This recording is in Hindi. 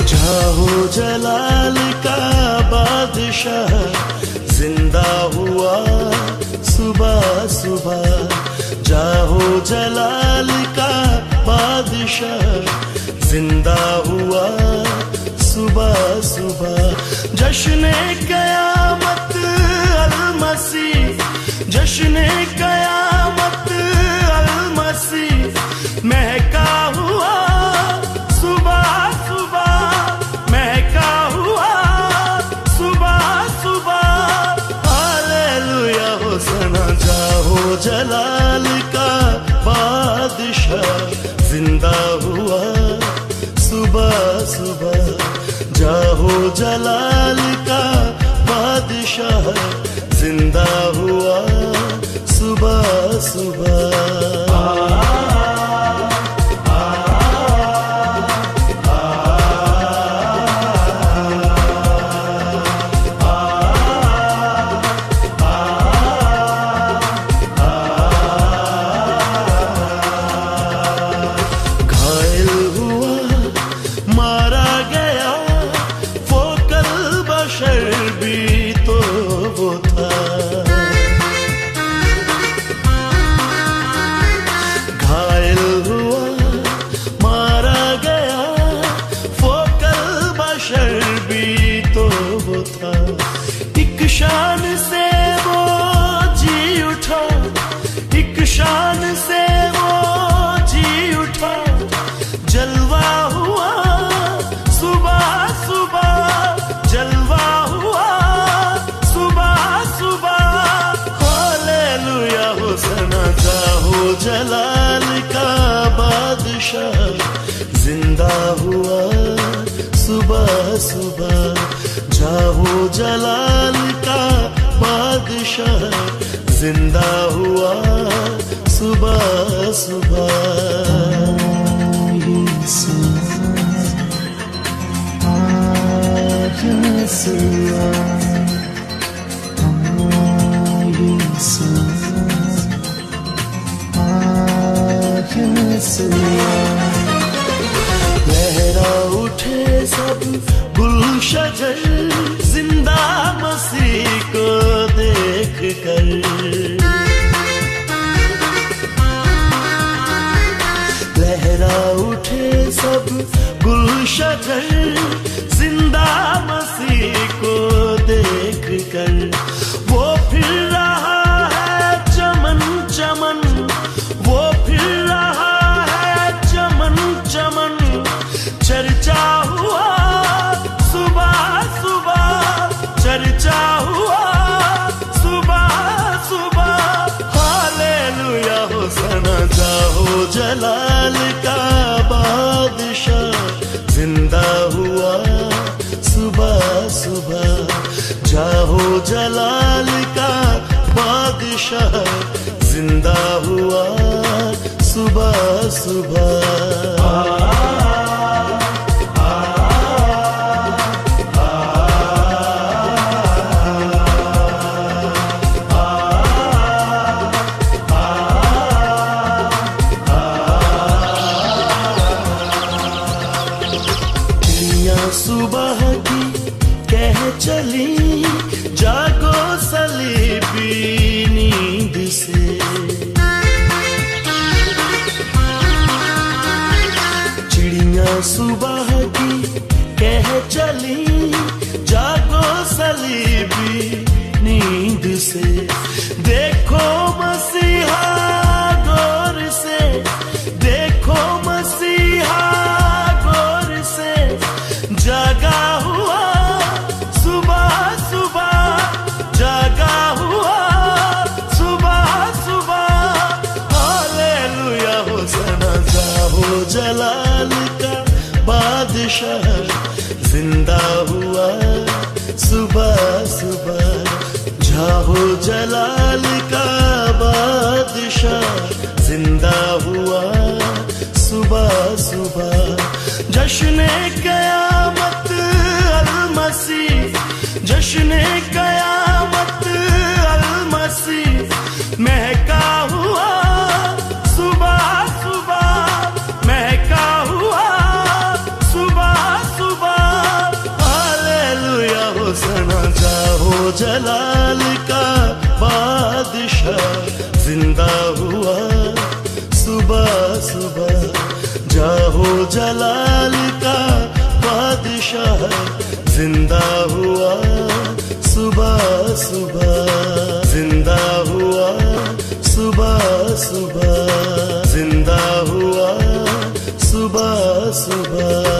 जाहो जलाल का बादशाह जिंदा हुआ सुबह सुबह। जाहो जलाल का बादशाह जिंदा हुआ सुबह सुबह। जश्न क़यामत अल-मसीह, जश्न क़यामत अल-मसीह महका हुआ सुबह सुबह, महका हुआ सुबह सुबह। हालेलुया होसना। जाहो जलाल का बादशाह जिंदा हुआ सुबह सुबह। जाहो जलाल का बादशाह जिंदा हुआ सुबह सुबह। एक शान से वो जी उठा, एक शान से वो जी उठा। जलवा हुआ सुबह सुबह, जलवा हुआ सुबह सुबह। हालेलुया होसना। जाहो जलाल का बादशाह जिंदा हुआ सुबह सुबह। जाहो जलाल का बादशाह जिंदा हुआ सुबह सुबह। लहरा उठे सब गुलशजर जिंदा मसीह को देख कर। लहरा उठे सब गुलशजर जिंदा मसीह को देख कर। वो फिर रहा है चमन चमन, वो फिर रहा है चमन चमन। चर्चा हुआ सुबह सुबह, चर्चा हुआ सुबह सुबह। हालेलुया होसना। जाहो जलाल का बादशाह जिंदा हुआ सुबह सुबह। जाहो जलाल का बादशाह जिंदा हुआ सुबह सुबह। सुबह की कह चली जागो सलीबी नींद से। चिड़िया सुबह की कह चली जागो सलीबी नींद से। देखो मसीहा गौर से, देखो मसीहा गौर से। जागा हुआ सुबह सुबह, जागा हुआ सुबह सुबह। हालेलुया होसना। जाहो जलाल का बादशाह जिंदा हुआ सुबह सुबह। जाहो जलाल का बादशाह जिंदा हुआ सुबह सुबह। जश्न क़यामत अल-मसीह, जश्न क़यामत अल-मसीह महका हुआ सुबह सुबह, महका जलाल का बादशाह जिंदा हुआ सुबह सुबह, जिंदा हुआ सुबह सुबह, जिंदा हुआ सुबह सुबह।